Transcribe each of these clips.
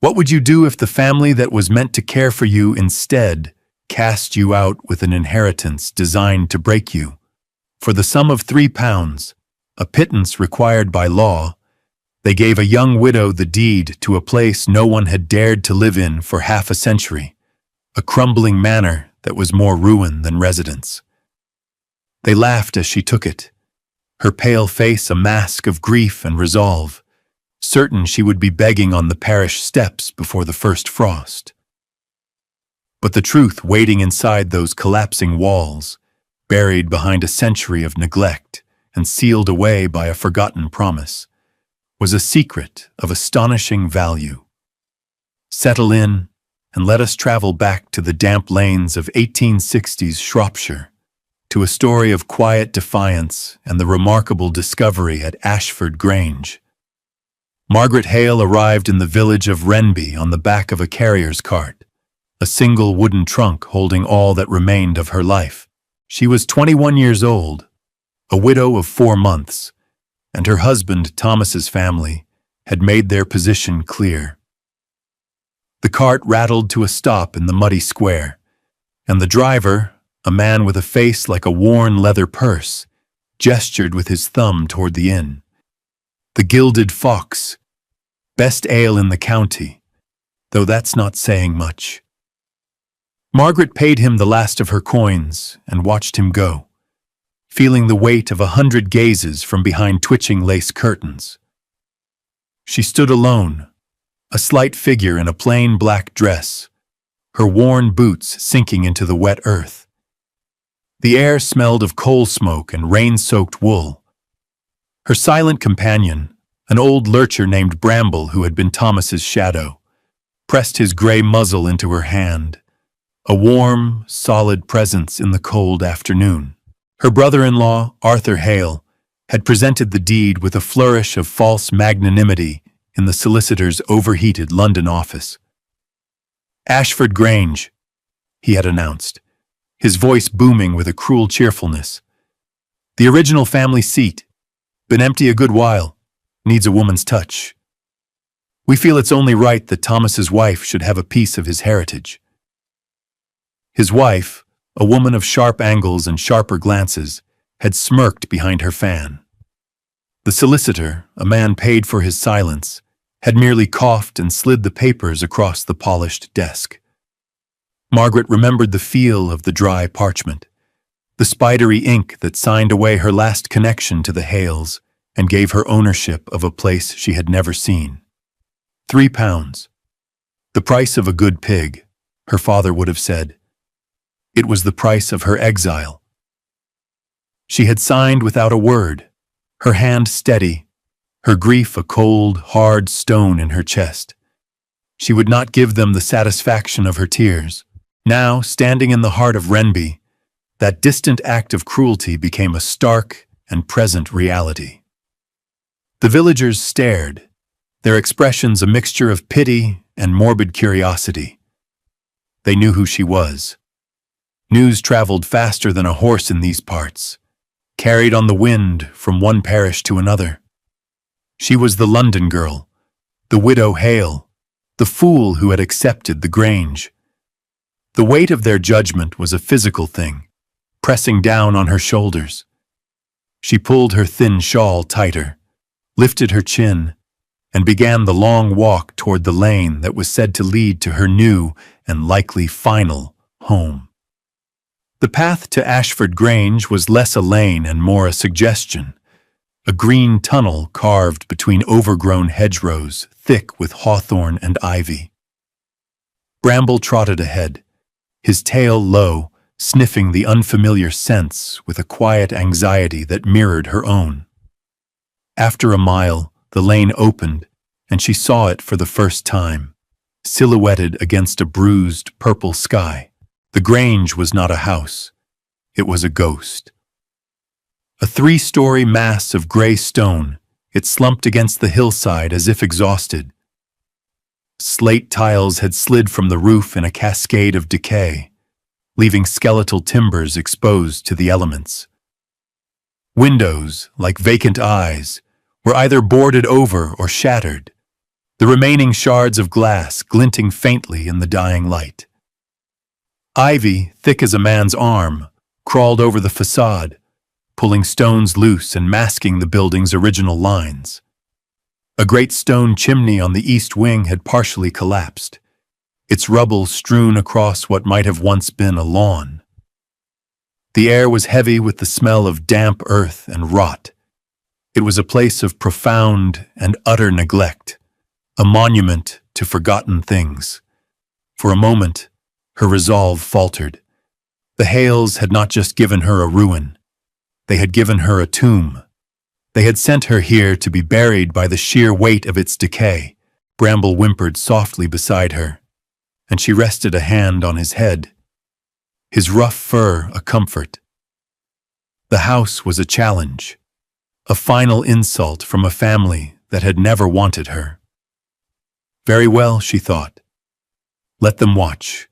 What would you do if the family that was meant to care for you instead cast you out with an inheritance designed to break you? For the sum of £3, a pittance required by law, they gave a young widow the deed to a place no one had dared to live in for half a century, a crumbling manor that was more ruin than residence. They laughed as she took it, her pale face a mask of grief and resolve, certain she would be begging on the parish steps before the first frost. But the truth waiting inside those collapsing walls, buried behind a century of neglect and sealed away by a forgotten promise, was a secret of astonishing value. Settle in and let us travel back to the damp lanes of 1860s Shropshire, to a story of quiet defiance and the remarkable discovery at Ashford, Grange. Margaret Hale arrived in the village of Wrenby on the back of a carrier's cart, a single wooden trunk holding all that remained of her life. She was 21 years old, a widow of 4 months, and her husband, Thomas's family, had made their position clear. The cart rattled to a stop in the muddy square, and the driver, a man with a face like a worn leather purse, gestured with his thumb toward the inn. The Gilded Fox, best ale in the county, though that's not saying much. Margaret paid him the last of her coins and watched him go, feeling the weight of 100 gazes from behind twitching lace curtains. She stood alone, a slight figure in a plain black dress, her worn boots sinking into the wet earth. The air smelled of coal smoke and rain-soaked wool. Her silent companion, an old lurcher named Bramble who had been Thomas's shadow, pressed his gray muzzle into her hand, a warm, solid presence in the cold afternoon. Her brother-in-law, Arthur Hale, had presented the deed with a flourish of false magnanimity in the solicitor's overheated London office. "Ashford Grange," he had announced, his voice booming with a cruel cheerfulness. "The original family seat, been empty a good while, needs a woman's touch. We feel it's only right that Thomas's wife should have a piece of his heritage." His wife, a woman of sharp angles and sharper glances, had smirked behind her fan. The solicitor, a man paid for his silence, had merely coughed and slid the papers across the polished desk. Margaret remembered the feel of the dry parchment, the spidery ink that signed away her last connection to the Hales and gave her ownership of a place she had never seen. £3. The price of a good pig, her father would have said. It was the price of her exile. She had signed without a word, her hand steady, her grief a cold, hard stone in her chest. She would not give them the satisfaction of her tears. Now, standing in the heart of Wrenby, that distant act of cruelty became a stark and present reality. The villagers stared, their expressions a mixture of pity and morbid curiosity. They knew who she was. News traveled faster than a horse in these parts, carried on the wind from one parish to another. She was the London girl, the widow Hale, the fool who had accepted the Grange. The weight of their judgment was a physical thing, pressing down on her shoulders. She pulled her thin shawl tighter, lifted her chin, and began the long walk toward the lane that was said to lead to her new and likely final home. The path to Ashford Grange was less a lane and more a suggestion, a green tunnel carved between overgrown hedgerows thick with hawthorn and ivy. Bramble trotted ahead, his tail low, sniffing the unfamiliar scents with a quiet anxiety that mirrored her own. After a mile, the lane opened, and she saw it for the first time, silhouetted against a bruised purple sky. The Grange was not a house. It was a ghost. A 3-story mass of gray stone, it slumped against the hillside as if exhausted. Slate tiles had slid from the roof in a cascade of decay, leaving skeletal timbers exposed to the elements. Windows, like vacant eyes, were either boarded over or shattered, the remaining shards of glass glinting faintly in the dying light. Ivy, thick as a man's arm, crawled over the facade, pulling stones loose and masking the building's original lines. A great stone chimney on the east wing had partially collapsed, its rubble strewn across what might have once been a lawn. The air was heavy with the smell of damp earth and rot. It was a place of profound and utter neglect, a monument to forgotten things. For a moment, her resolve faltered. The Hales had not just given her a ruin. They had given her a tomb. They had sent her here to be buried by the sheer weight of its decay. Bramble whimpered softly beside her, and she rested a hand on his head, his rough fur a comfort. The house was a challenge, a final insult from a family that had never wanted her. Very well, she thought. Let them watch.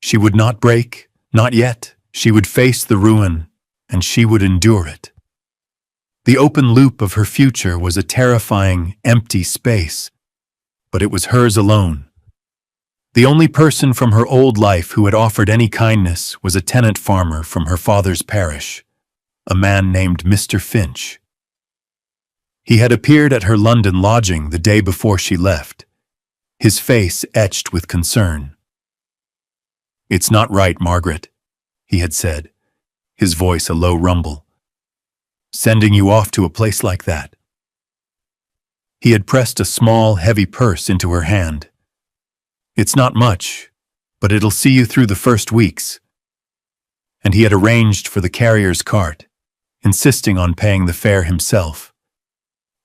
She would not break, not yet. She would face the ruin, and she would endure it. The open loop of her future was a terrifying, empty space, but it was hers alone. The only person from her old life who had offered any kindness was a tenant farmer from her father's parish, a man named Mr. Finch. He had appeared at her London lodging the day before she left, his face etched with concern. "It's not right, Margaret," he had said, his voice a low rumble. "Sending you off to a place like that." He had pressed a small, heavy purse into her hand. "It's not much, but it'll see you through the first weeks." And he had arranged for the carrier's cart, insisting on paying the fare himself.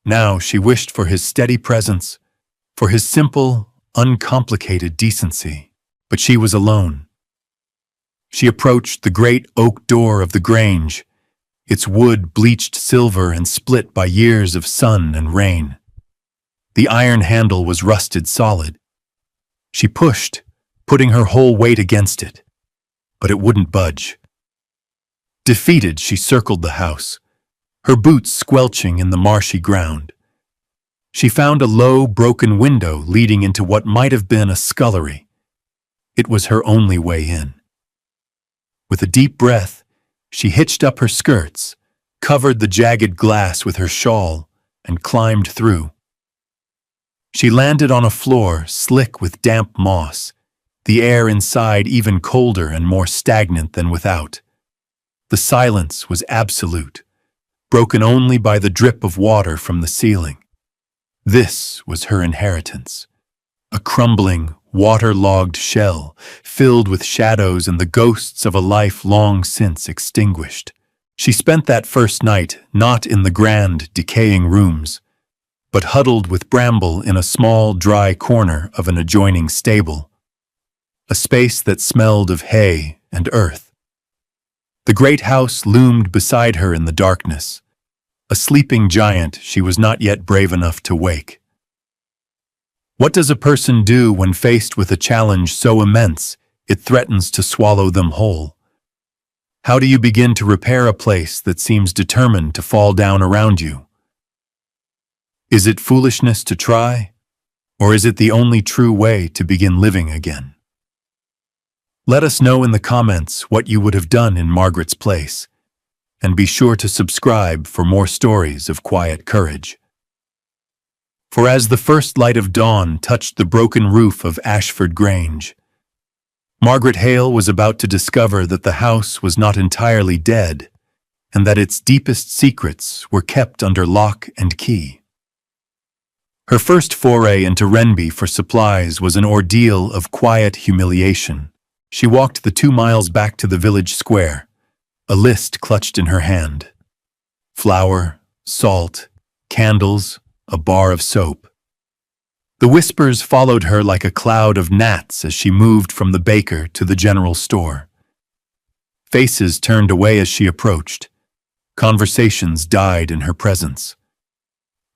Now she wished for his steady presence, for his simple, uncomplicated decency. But she was alone. She approached the great oak door of the Grange, its wood bleached silver and split by years of sun and rain. The iron handle was rusted solid. She pushed, putting her whole weight against it, but it wouldn't budge. Defeated, she circled the house, her boots squelching in the marshy ground. She found a low, broken window leading into what might have been a scullery. It was her only way in. With a deep breath, she hitched up her skirts, covered the jagged glass with her shawl, and climbed through. She landed on a floor slick with damp moss, the air inside even colder and more stagnant than without. The silence was absolute, broken only by the drip of water from the ceiling. This was her inheritance, a crumbling, water-logged shell filled with shadows and the ghosts of a life long since extinguished. She spent that first night not in the grand, decaying rooms, but huddled with Bramble in a small, dry corner of an adjoining stable, a space that smelled of hay and earth. The great house loomed beside her in the darkness, a sleeping giant she was not yet brave enough to wake. What does a person do when faced with a challenge so immense it threatens to swallow them whole? How do you begin to repair a place that seems determined to fall down around you? Is it foolishness to try, or is it the only true way to begin living again? Let us know in the comments what you would have done in Margaret's place, and be sure to subscribe for more stories of quiet courage. For as the first light of dawn touched the broken roof of Ashford Grange, Margaret Hale was about to discover that the house was not entirely dead, and that its deepest secrets were kept under lock and key. Her first foray into Renby for supplies was an ordeal of quiet humiliation. She walked the 2 miles back to the village square, a list clutched in her hand. Flour, salt, candles, a bar of soap. The whispers followed her like a cloud of gnats as she moved from the baker to the general store. Faces turned away as she approached. Conversations died in her presence.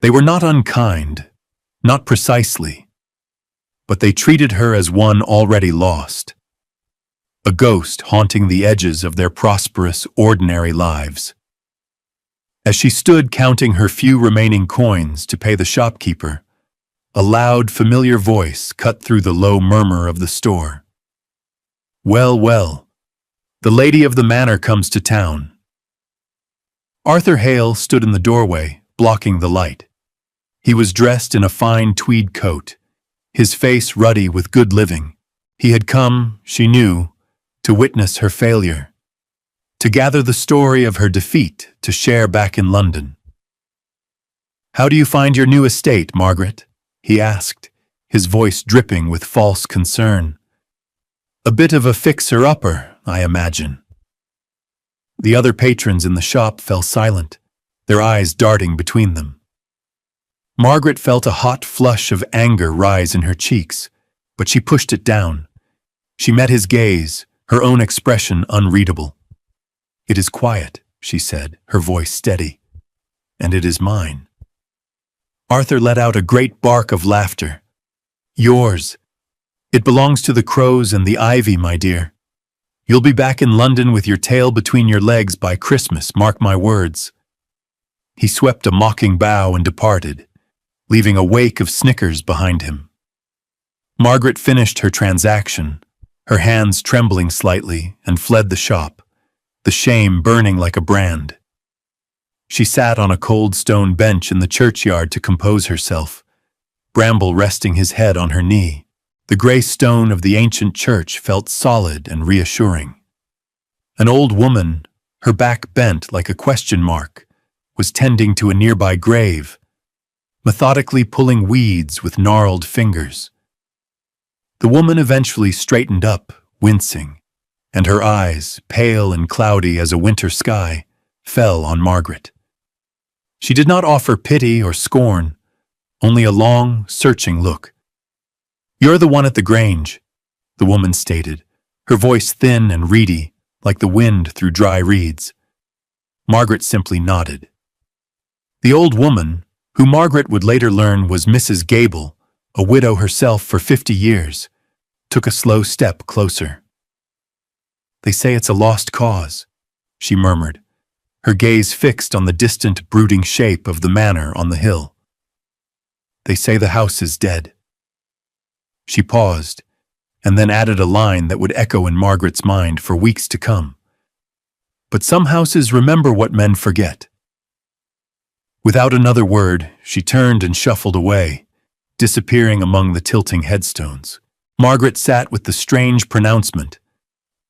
They were not unkind, not precisely, but they treated her as one already lost, a ghost haunting the edges of their prosperous, ordinary lives. As she stood counting her few remaining coins to pay the shopkeeper, A loud, familiar voice cut through the low murmur of the store. "Well, well, the lady of the manor comes to town." Arthur Hale stood in the doorway, blocking the light. He was dressed in a fine tweed coat, his face ruddy with good living. He had come, she knew, to witness her failure, to gather the story of her defeat to share back in London. "How do you find your new estate, Margaret?" he asked, his voice dripping with false concern. "A bit of a fixer-upper, I imagine." The other patrons in the shop fell silent, their eyes darting between them. Margaret felt a hot flush of anger rise in her cheeks, but she pushed it down. She met his gaze, her own expression unreadable. "It is quiet," she said, her voice steady. "And it is mine." Arthur let out a great bark of laughter. "Yours. It belongs to the crows and the ivy, my dear. You'll be back in London with your tail between your legs by Christmas, mark my words." He swept a mocking bow and departed, leaving a wake of snickers behind him. Margaret finished her transaction, her hands trembling slightly, and fled the shop, the shame burning like a brand. She sat on a cold stone bench in the churchyard to compose herself, Bramble resting his head on her knee. The grey stone of the ancient church felt solid and reassuring. An old woman, her back bent like a question mark, was tending to a nearby grave, methodically pulling weeds with gnarled fingers. The woman eventually straightened up, wincing, and her eyes, pale and cloudy as a winter sky, fell on Margaret. She did not offer pity or scorn, only a long, searching look. "You're the one at the Grange," the woman stated, her voice thin and reedy, like the wind through dry reeds. Margaret simply nodded. The old woman, who Margaret would later learn was Mrs. Gable, a widow herself for 50 years, took a slow step closer. "They say it's a lost cause," she murmured, her gaze fixed on the distant, brooding shape of the manor on the hill. "They say the house is dead." She paused, and then added a line that would echo in Margaret's mind for weeks to come. "But some houses remember what men forget." Without another word, she turned and shuffled away, disappearing among the tilting headstones. Margaret sat with the strange pronouncement,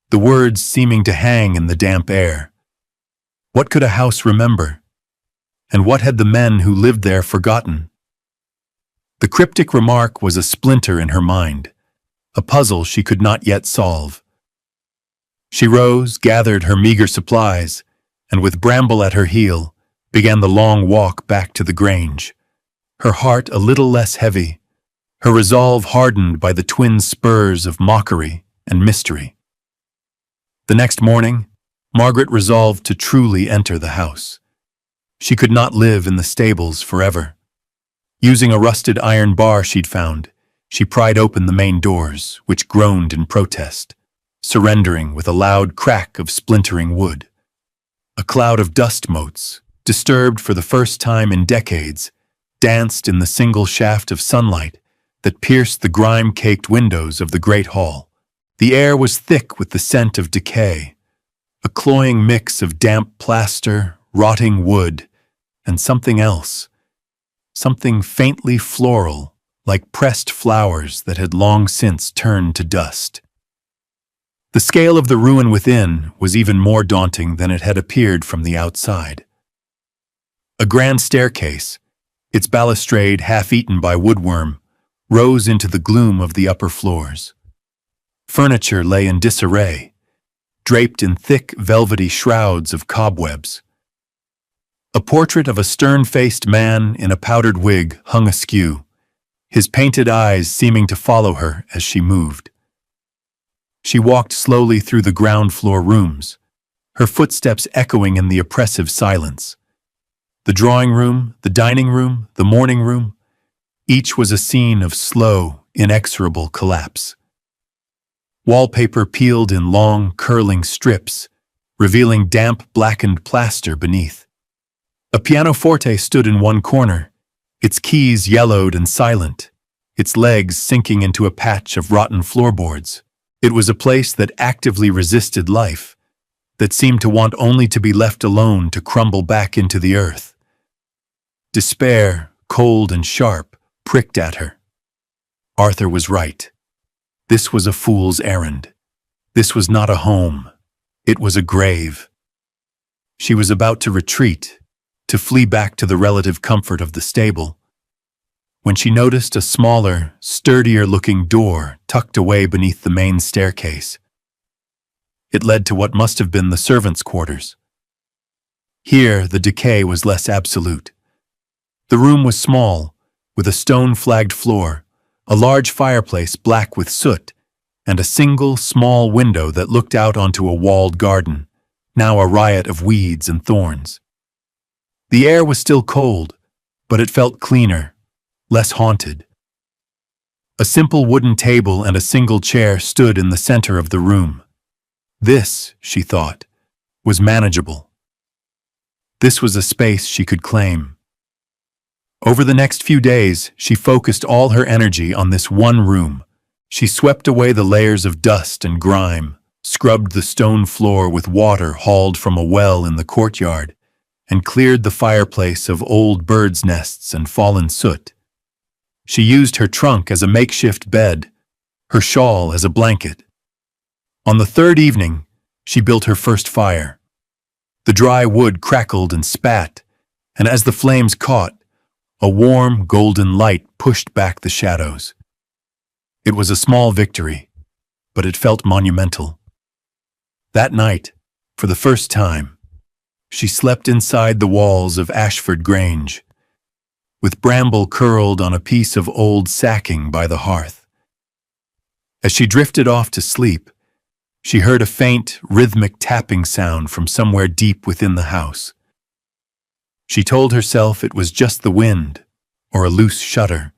the words seeming to hang in the damp air. What could a house remember? And what had the men who lived there forgotten? The cryptic remark was a splinter in her mind, a puzzle she could not yet solve. She rose, gathered her meager supplies, and with Bramble at her heel, began the long walk back to the Grange, her heart a little less heavy, her resolve hardened by the twin spurs of mockery and mystery. The next morning, Margaret resolved to truly enter the house. She could not live in the stables forever. Using a rusted iron bar she'd found, she pried open the main doors, which groaned in protest, surrendering with a loud crack of splintering wood. A cloud of dust motes, disturbed for the first time in decades, danced in the single shaft of sunlight that pierced the grime-caked windows of the great hall. The air was thick with the scent of decay, a cloying mix of damp plaster, rotting wood, and something else, something faintly floral, like pressed flowers that had long since turned to dust. The scale of the ruin within was even more daunting than it had appeared from the outside. A grand staircase, its balustrade half-eaten by woodworm, rose into the gloom of the upper floors. Furniture lay in disarray, draped in thick, velvety shrouds of cobwebs. A portrait of a stern-faced man in a powdered wig hung askew, his painted eyes seeming to follow her as she moved. She walked slowly through the ground-floor rooms, her footsteps echoing in the oppressive silence. The drawing room, the dining room, the morning room, each was a scene of slow, inexorable collapse. Wallpaper peeled in long, curling strips, revealing damp, blackened plaster beneath. A pianoforte stood in one corner, its keys yellowed and silent, its legs sinking into a patch of rotten floorboards. It was a place that actively resisted life, that seemed to want only to be left alone to crumble back into the earth. Despair, cold and sharp, pricked at her. Arthur was right. This was a fool's errand. This was not a home. It was a grave. She was about to retreat, to flee back to the relative comfort of the stable, when she noticed a smaller, sturdier-looking door tucked away beneath the main staircase. It led to what must have been the servants' quarters. Here, the decay was less absolute. The room was small, with a stone-flagged floor, a large fireplace black with soot, and a single, small window that looked out onto a walled garden, now a riot of weeds and thorns. The air was still cold, but it felt cleaner, less haunted. A simple wooden table and a single chair stood in the center of the room. This, she thought, was manageable. This was a space she could claim. Over the next few days, she focused all her energy on this one room. She swept away the layers of dust and grime, scrubbed the stone floor with water hauled from a well in the courtyard, and cleared the fireplace of old birds' nests and fallen soot. She used her trunk as a makeshift bed, her shawl as a blanket. On the third evening, she built her first fire. The dry wood crackled and spat, and as the flames caught, a warm, golden light pushed back the shadows. It was a small victory, but it felt monumental. That night, for the first time, she slept inside the walls of Ashford Grange, with bramble curled on a piece of old sacking by the hearth. As she drifted off to sleep, she heard a faint, rhythmic tapping sound from somewhere deep within the house. She told herself it was just the wind, or a loose shutter,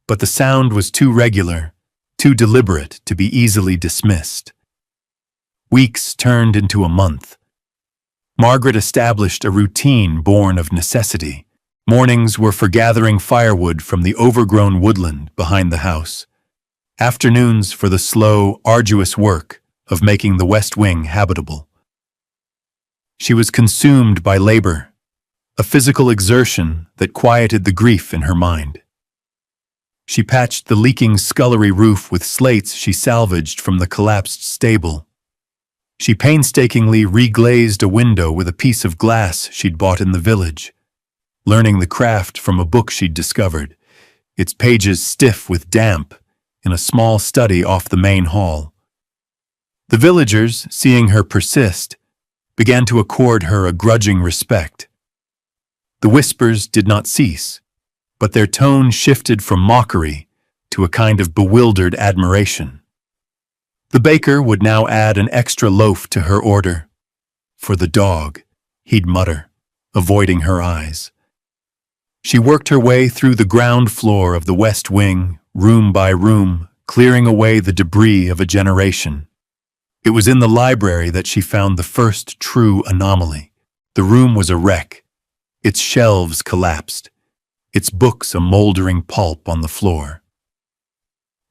but the sound was too regular, too deliberate to be easily dismissed. Weeks turned into a month. Margaret established a routine born of necessity. Mornings were for gathering firewood from the overgrown woodland behind the house. Afternoons for the slow, arduous work of making the west wing habitable. She was consumed by labor, a physical exertion that quieted the grief in her mind. She patched the leaking scullery roof with slates she salvaged from the collapsed stable. She painstakingly reglazed a window with a piece of glass she'd bought in the village, learning the craft from a book she'd discovered, its pages stiff with damp, in a small study off the main hall. The villagers, seeing her persist, began to accord her a grudging respect. The whispers did not cease, but their tone shifted from mockery to a kind of bewildered admiration. The baker would now add an extra loaf to her order. For the dog, he'd mutter, avoiding her eyes. She worked her way through the ground floor of the west wing, room by room, clearing away the debris of a generation. It was in the library that she found the first true anomaly. The room was a wreck, its shelves collapsed, its books a moldering pulp on the floor.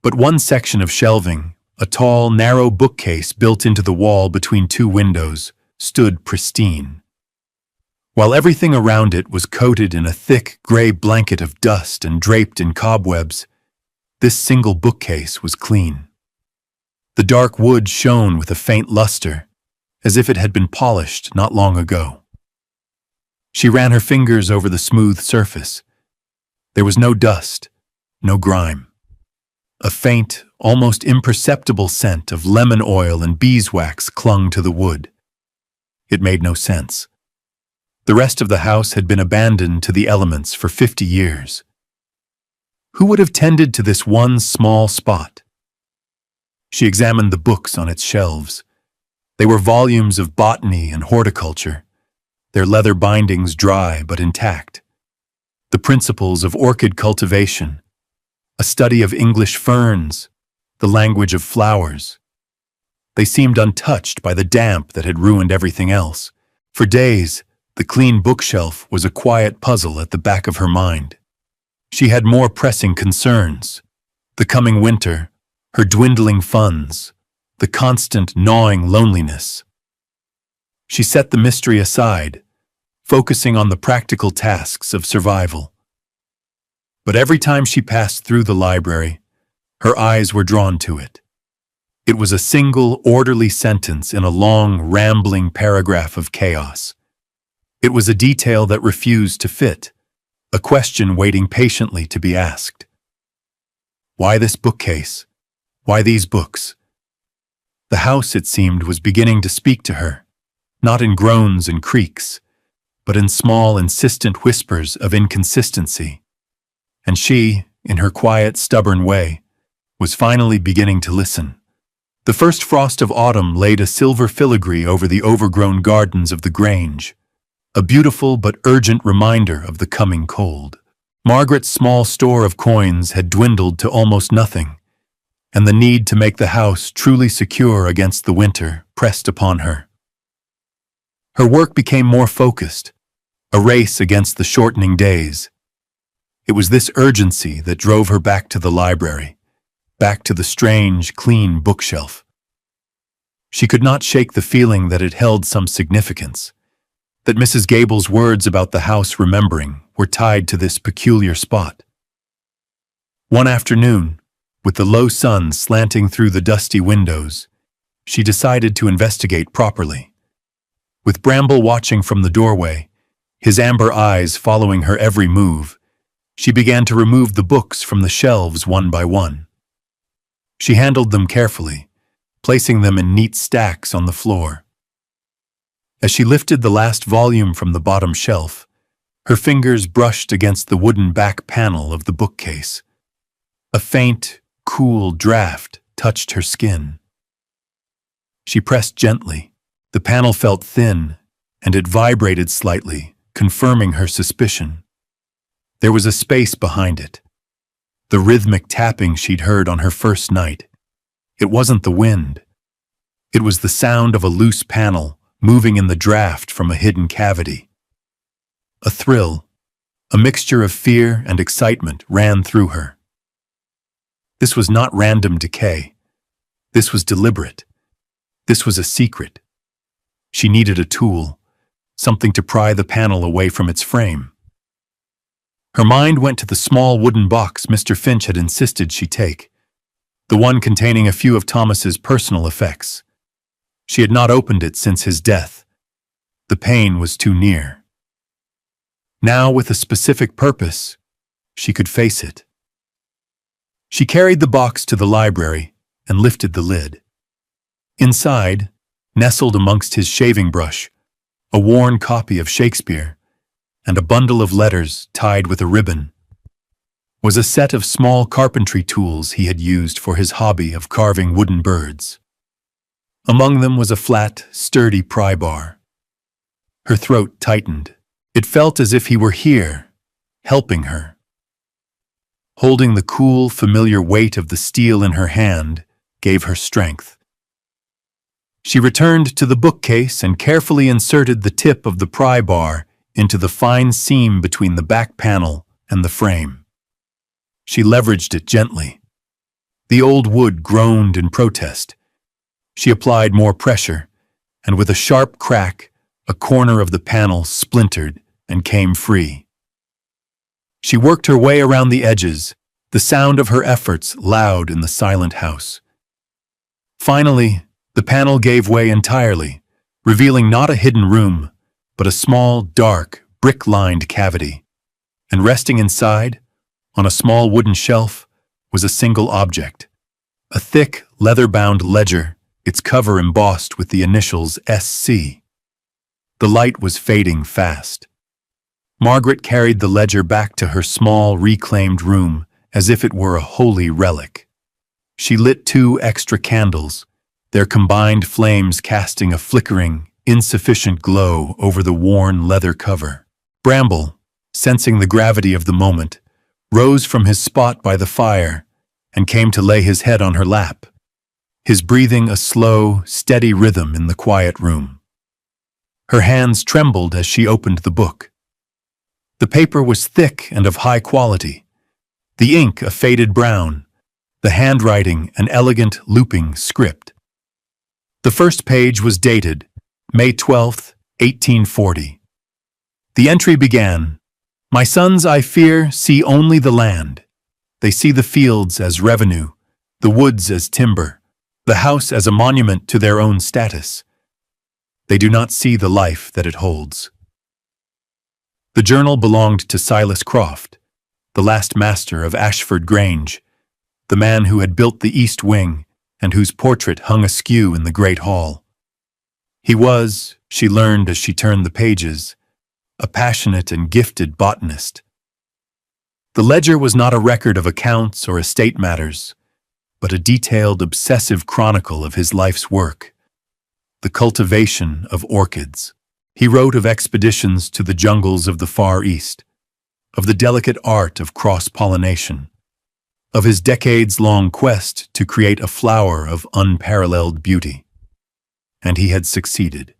But one section of shelving, a tall, narrow bookcase built into the wall between two windows, stood pristine. While everything around it was coated in a thick, gray blanket of dust and draped in cobwebs, this single bookcase was clean. The dark wood shone with a faint luster, as if it had been polished not long ago. She ran her fingers over the smooth surface. There was no dust, no grime. A faint, almost imperceptible scent of lemon oil and beeswax clung to the wood. It made no sense. The rest of the house had been abandoned to the elements for 50 years. Who would have tended to this one small spot? She examined the books on its shelves. They were volumes of botany and horticulture, their leather bindings dry but intact. The principles of orchid cultivation, a study of English ferns, the language of flowers. They seemed untouched by the damp that had ruined everything else. For days, the clean bookshelf was a quiet puzzle at the back of her mind. She had more pressing concerns: the coming winter, her dwindling funds, the constant gnawing loneliness. She set the mystery aside, focusing on the practical tasks of survival. But every time she passed through the library, her eyes were drawn to it. It was a single, orderly sentence in a long, rambling paragraph of chaos. It was a detail that refused to fit, a question waiting patiently to be asked. Why this bookcase? Why these books? The house, it seemed, was beginning to speak to her, not in groans and creaks, but in small, insistent whispers of inconsistency. And she, in her quiet, stubborn way, was finally beginning to listen. The first frost of autumn laid a silver filigree over the overgrown gardens of the Grange, a beautiful but urgent reminder of the coming cold. Margaret's small store of coins had dwindled to almost nothing, and the need to make the house truly secure against the winter pressed upon her. Her work became more focused, a race against the shortening days. It was this urgency that drove her back to the library, back to the strange, clean bookshelf. She could not shake the feeling that it held some significance, that Mrs. Gable's words about the house remembering were tied to this peculiar spot. One afternoon, with the low sun slanting through the dusty windows, she decided to investigate properly. With Bramble watching from the doorway, his amber eyes following her every move, she began to remove the books from the shelves one by one. She handled them carefully, placing them in neat stacks on the floor. As she lifted the last volume from the bottom shelf, her fingers brushed against the wooden back panel of the bookcase. A faint, cool draft touched her skin. She pressed gently. The panel felt thin, and it vibrated slightly, confirming her suspicion. There was a space behind it. The rhythmic tapping she'd heard on her first night. It wasn't the wind. It was the sound of a loose panel moving in the draft from a hidden cavity. A thrill, a mixture of fear and excitement, ran through her. This was not random decay. This was deliberate. This was a secret. She needed a tool, something to pry the panel away from its frame. Her mind went to the small wooden box Mr. Finch had insisted she take, the one containing a few of Thomas's personal effects. She had not opened it since his death. The pain was too near. Now, with a specific purpose, she could face it. She carried the box to the library and lifted the lid. Inside, nestled amongst his shaving brush, a worn copy of Shakespeare, and a bundle of letters tied with a ribbon, was a set of small carpentry tools he had used for his hobby of carving wooden birds. Among them was a flat, sturdy pry bar. Her throat tightened. It felt as if he were here, helping her. Holding the cool, familiar weight of the steel in her hand gave her strength. She returned to the bookcase and carefully inserted the tip of the pry bar into the fine seam between the back panel and the frame. She leveraged it gently. The old wood groaned in protest. She applied more pressure, and with a sharp crack, a corner of the panel splintered and came free. She worked her way around the edges, the sound of her efforts loud in the silent house. Finally, the panel gave way entirely, revealing not a hidden room, but a small, dark, brick-lined cavity. And resting inside, on a small wooden shelf, was a single object. A thick, leather-bound ledger, its cover embossed with the initials SC. The light was fading fast. Margaret carried the ledger back to her small, reclaimed room as if it were a holy relic. She lit 2 extra candles, their combined flames casting a flickering, insufficient glow over the worn leather cover. Bramble, sensing the gravity of the moment, rose from his spot by the fire and came to lay his head on her lap, his breathing a slow, steady rhythm in the quiet room. Her hands trembled as she opened the book. The paper was thick and of high quality, The ink a faded brown, the handwriting an elegant looping script. The first page was dated May 12th, 1840. The entry began, "My sons, I fear, see only the land. They see the fields as revenue, the woods as timber, the house as a monument to their own status. They do not see the life that it holds." The journal belonged to Silas Croft, the last master of Ashford Grange, the man who had built the east wing and whose portrait hung askew in the great hall. He was, she learned as she turned the pages, a passionate and gifted botanist. The ledger was not a record of accounts or estate matters, but a detailed, obsessive chronicle of his life's work, the cultivation of orchids. He wrote of expeditions to the jungles of the Far East, of the delicate art of cross-pollination, of his decades-long quest to create a flower of unparalleled beauty. And he had succeeded.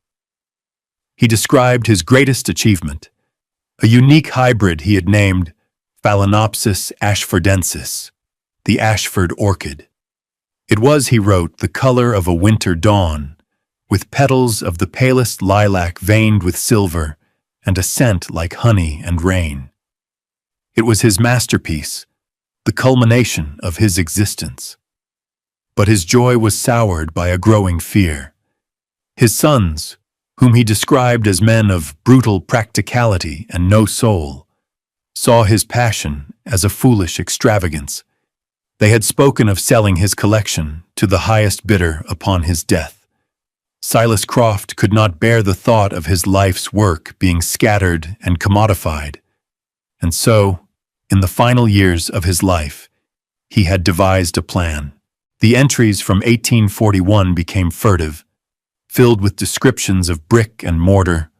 He described his greatest achievement, a unique hybrid he had named Phalaenopsis ashfordensis, the Ashford orchid. It was, he wrote, the color of a winter dawn, with petals of the palest lilac veined with silver and a scent like honey and rain. It was his masterpiece, the culmination of his existence. But his joy was soured by a growing fear. His sons, whom he described as men of brutal practicality and no soul, saw his passion as a foolish extravagance. They had spoken of selling his collection to the highest bidder upon his death. Silas Croft could not bear the thought of his life's work being scattered and commodified, and so, in the final years of his life, he had devised a plan. The entries from 1841 became furtive, filled with descriptions of brick and mortar,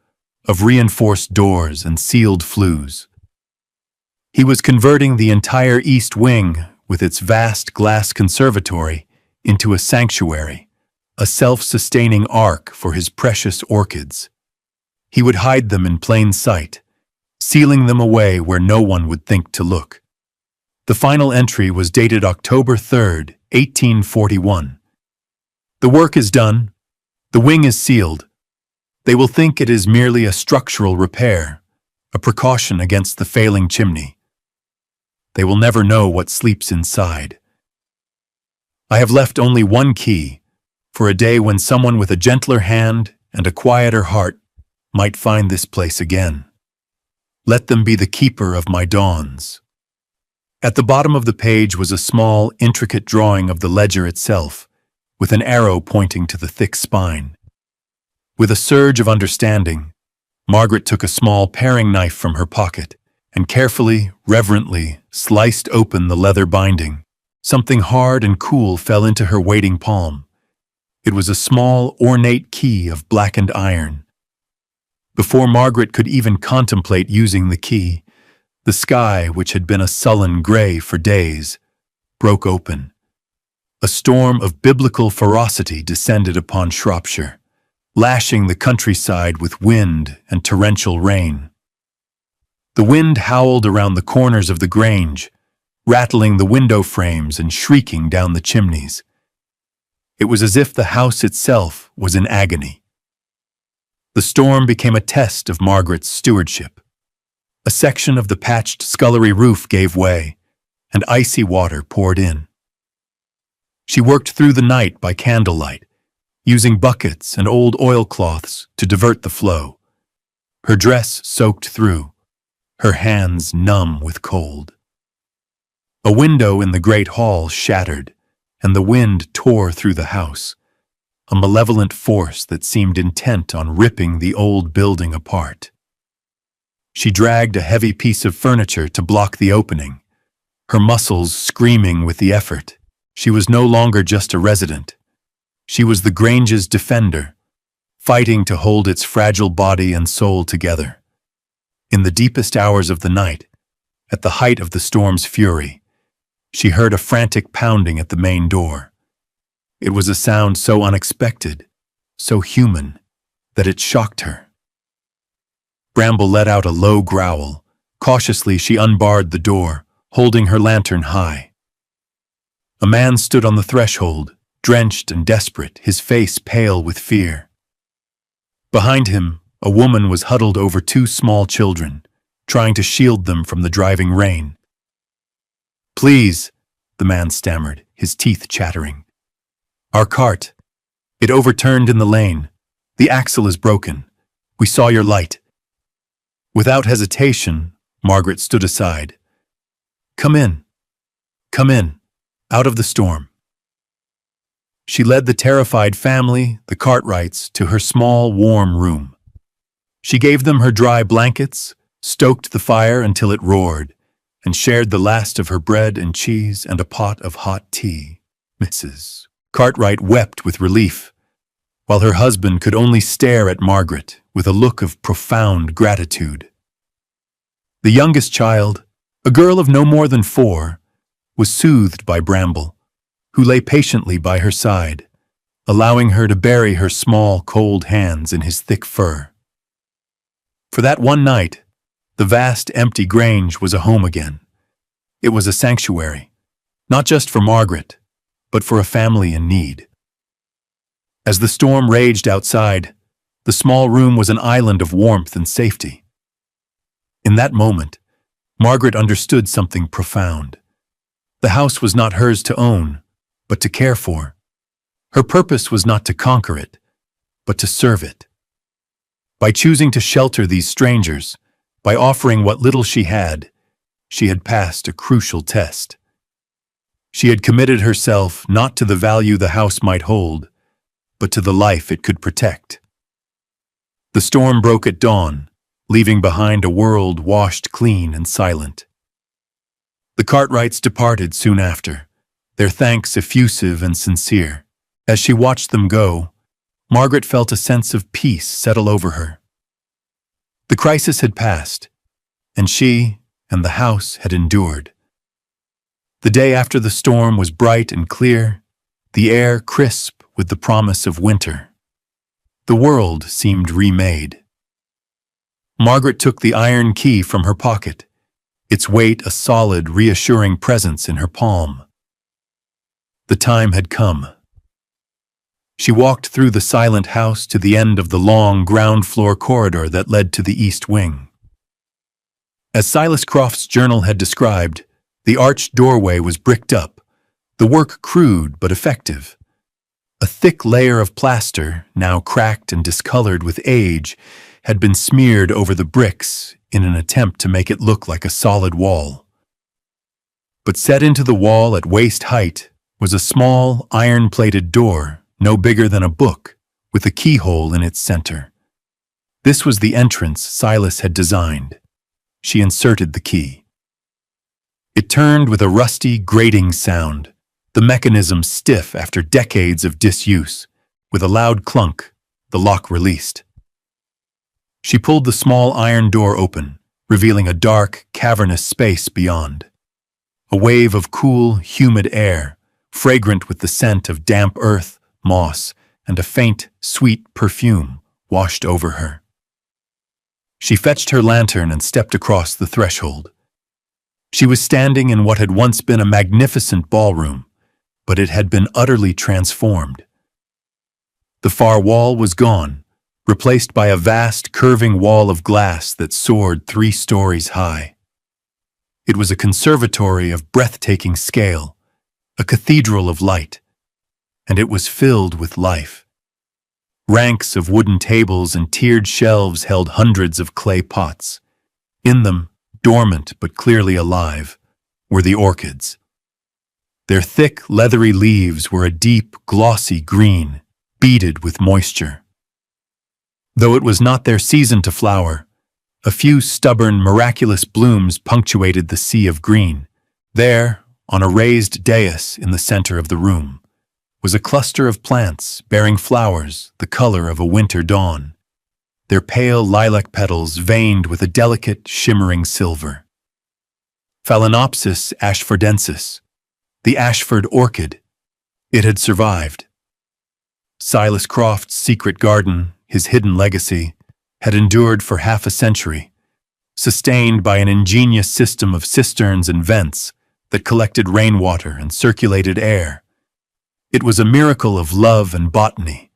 of reinforced doors and sealed flues. He was converting the entire East Wing, with its vast glass conservatory, into a sanctuary, a self-sustaining ark for his precious orchids. He would hide them in plain sight, sealing them away where no one would think to look. The final entry was dated October 3rd, 1841. "The work is done. The wing is sealed. They will think it is merely a structural repair, a precaution against the failing chimney. They will never know what sleeps inside. I have left only one key, for a day when someone with a gentler hand and a quieter heart might find this place again. Let them be the keeper of my dawns." At the bottom of the page was a small, intricate drawing of the ledger itself, with an arrow pointing to the thick spine. With a surge of understanding, Margaret took a small paring knife from her pocket and carefully, reverently, sliced open the leather binding. Something hard and cool fell into her waiting palm. It was a small, ornate key of blackened iron. Before Margaret could even contemplate using the key, the sky, which had been a sullen gray for days, broke open. A storm of biblical ferocity descended upon Shropshire, lashing the countryside with wind and torrential rain. The wind howled around the corners of the Grange, rattling the window frames and shrieking down the chimneys. It was as if the house itself was in agony. The storm became a test of Margaret's stewardship. A section of the patched scullery roof gave way, and icy water poured in. She worked through the night by candlelight, using buckets and old oilcloths to divert the flow. Her dress soaked through, her hands numb with cold. A window in the great hall shattered, and the wind tore through the house, a malevolent force that seemed intent on ripping the old building apart. She dragged a heavy piece of furniture to block the opening, her muscles screaming with the effort. She was no longer just a resident. She was the Grange's defender, fighting to hold its fragile body and soul together. In the deepest hours of the night, at the height of the storm's fury, she heard a frantic pounding at the main door. It was a sound so unexpected, so human, that it shocked her. Bramble let out a low growl. Cautiously, she unbarred the door, holding her lantern high. A man stood on the threshold, drenched and desperate, his face pale with fear. Behind him, a woman was huddled over two small children, trying to shield them from the driving rain. "Please," the man stammered, his teeth chattering. "Our cart. It overturned in the lane. The axle is broken. We saw your light." Without hesitation, Margaret stood aside. Come in. Come in. Out of the storm." She led the terrified family, the Cartwrights, to her small, warm room. She gave them her dry blankets, stoked the fire until it roared, and shared the last of her bread and cheese and a pot of hot tea. Mrs. Cartwright wept with relief, while her husband could only stare at Margaret with a look of profound gratitude. The youngest child, a girl of no more than 4, was soothed by Bramble, who lay patiently by her side, allowing her to bury her small, cold hands in his thick fur. For that one night, the vast, empty Grange was a home again. It was a sanctuary, not just for Margaret, but for a family in need. As the storm raged outside, the small room was an island of warmth and safety. In that moment, Margaret understood something profound. The house was not hers to own, but to care for. Her purpose was not to conquer it, but to serve it. By choosing to shelter these strangers, by offering what little she had passed a crucial test. She had committed herself not to the value the house might hold, but to the life it could protect. The storm broke at dawn, leaving behind a world washed clean and silent. The Cartwrights departed soon after, their thanks effusive and sincere. As she watched them go, Margaret felt a sense of peace settle over her. The crisis had passed, and she and the house had endured. The day after the storm was bright and clear, the air crisp with the promise of winter. The world seemed remade. Margaret took the iron key from her pocket, its weight a solid, reassuring presence in her palm. The time had come. She walked through the silent house to the end of the long ground-floor corridor that led to the east wing. As Silas Croft's journal had described, the arched doorway was bricked up, the work crude but effective. A thick layer of plaster, now cracked and discolored with age, had been smeared over the bricks in an attempt to make it look like a solid wall. But set into the wall at waist height was a small, iron-plated door, no bigger than a book, with a keyhole in its center. This was the entrance Silas had designed. She inserted the key. It turned with a rusty, grating sound, the mechanism stiff after decades of disuse. With a loud clunk, the lock released. She pulled the small iron door open, revealing a dark, cavernous space beyond. A wave of cool, humid air, fragrant with the scent of damp earth, moss, and a faint, sweet perfume, washed over her. She fetched her lantern and stepped across the threshold. She was standing in what had once been a magnificent ballroom, but it had been utterly transformed. The far wall was gone, replaced by a vast, curving wall of glass that soared 3 stories high. It was a conservatory of breathtaking scale, a cathedral of light, and it was filled with life. Ranks of wooden tables and tiered shelves held hundreds of clay pots. In them, dormant but clearly alive, were the orchids. Their thick, leathery leaves were a deep, glossy green, beaded with moisture. Though it was not their season to flower, a few stubborn, miraculous blooms punctuated the sea of green. There, on a raised dais in the center of the room, was a cluster of plants bearing flowers the color of a winter dawn, their pale lilac petals veined with a delicate, shimmering silver. Phalaenopsis ashfordensis, the Ashford orchid. It had survived. Silas Croft's secret garden, his hidden legacy, had endured for half a century, sustained by an ingenious system of cisterns and vents that collected rainwater and circulated air. It was a miracle of love and botany.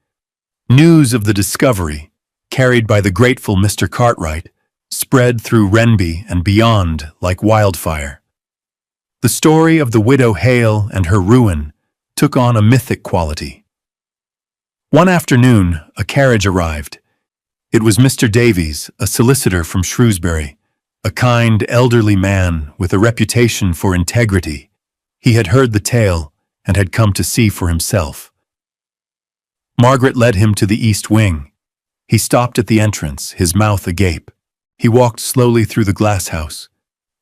News of the discovery, carried by the grateful Mr. Cartwright, spread through Renby and beyond like wildfire. The story of the widow Hale and her ruin took on a mythic quality. One afternoon, a carriage arrived. It was Mr. Davies, a solicitor from Shrewsbury, a kind, elderly man with a reputation for integrity. He had heard the tale and had come to see for himself. Margaret led him to the east wing. He stopped at the entrance, his mouth agape. He walked slowly through the glass house,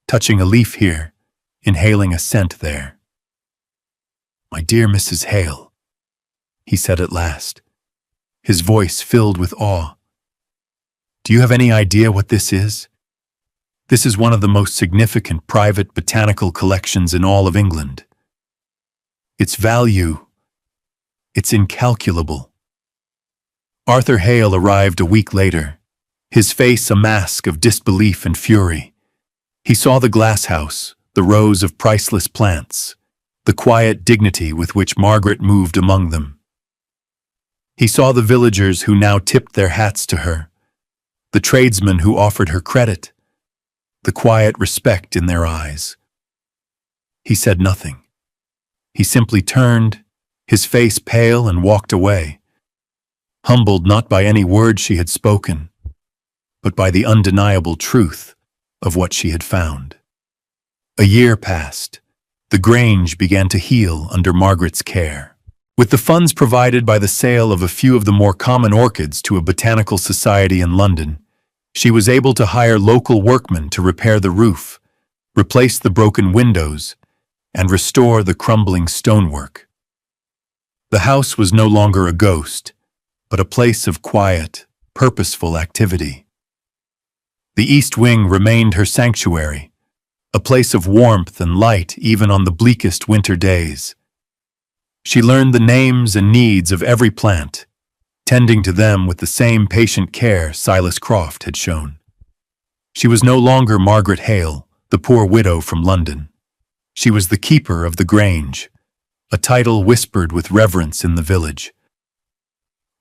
touching a leaf here, inhaling a scent there. "My dear Mrs. Hale," he said at last, his voice filled with awe. "Do you have any idea what this is? This is one of the most significant private botanical collections in all of England. Its value, it's incalculable." Arthur Hale arrived a week later, his face a mask of disbelief and fury. He saw the glass house, the rows of priceless plants, the quiet dignity with which Margaret moved among them. He saw the villagers who now tipped their hats to her, the tradesmen who offered her credit, the quiet respect in their eyes. He said nothing. He simply turned, his face pale, and walked away, humbled not by any word she had spoken, but by the undeniable truth of what she had found. A year passed. The Grange began to heal under Margaret's care. With the funds provided by the sale of a few of the more common orchids to a botanical society in London, she was able to hire local workmen to repair the roof, replace the broken windows, and restore the crumbling stonework. The house was no longer a ghost, but a place of quiet, purposeful activity. The East Wing remained her sanctuary, a place of warmth and light even on the bleakest winter days. She learned the names and needs of every plant, tending to them with the same patient care Silas Croft had shown. She was no longer Margaret Hale, the poor widow from London. She was the keeper of the Grange, a title whispered with reverence in the village.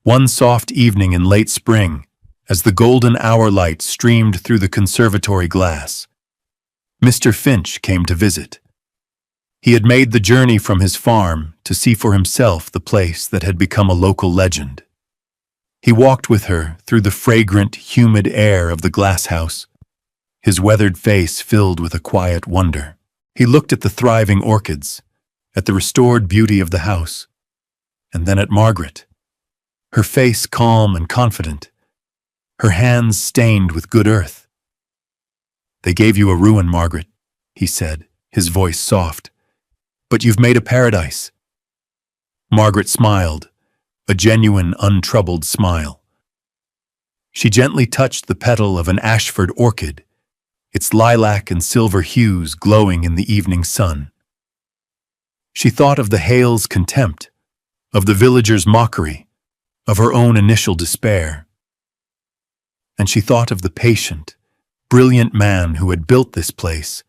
One soft evening in late spring, as the golden hour light streamed through the conservatory glass, Mr. Finch came to visit. He had made the journey from his farm to see for himself the place that had become a local legend. He walked with her through the fragrant, humid air of the glass house, his weathered face filled with a quiet wonder. He looked at the thriving orchids, at the restored beauty of the house, and then at Margaret, her face calm and confident, her hands stained with good earth. "They gave you a ruin, Margaret," he said, his voice soft, "but you've made a paradise." Margaret smiled, a genuine, untroubled smile. She gently touched the petal of an Ashford orchid, its lilac and silver hues glowing in the evening sun. She thought of the Hales' contempt, of the villagers' mockery, of her own initial despair. And she thought of the patient, brilliant man who had built this place,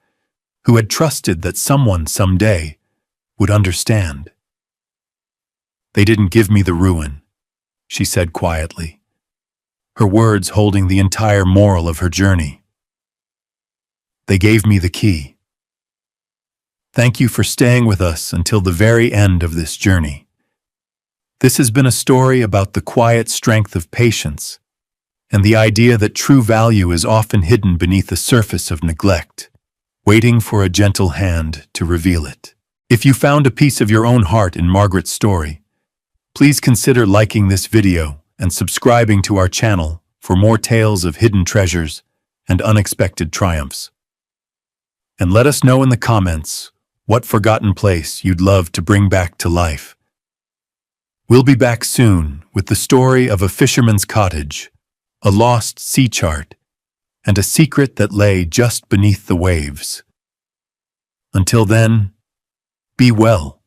who had trusted that someone someday would understand. "They didn't give me the ruin," she said quietly, her words holding the entire moral of her journey. "They gave me the key. Thank you for staying with us until the very end of this journey. This has been a story about the quiet strength of patience and the idea that true value is often hidden beneath the surface of neglect, waiting for a gentle hand to reveal it. If you found a piece of your own heart in Margaret's story, please consider liking this video and subscribing to our channel for more tales of hidden treasures and unexpected triumphs. And let us know in the comments what forgotten place you'd love to bring back to life. We'll be back soon with the story of a fisherman's cottage, a lost sea chart, and a secret that lay just beneath the waves. Until then, be well.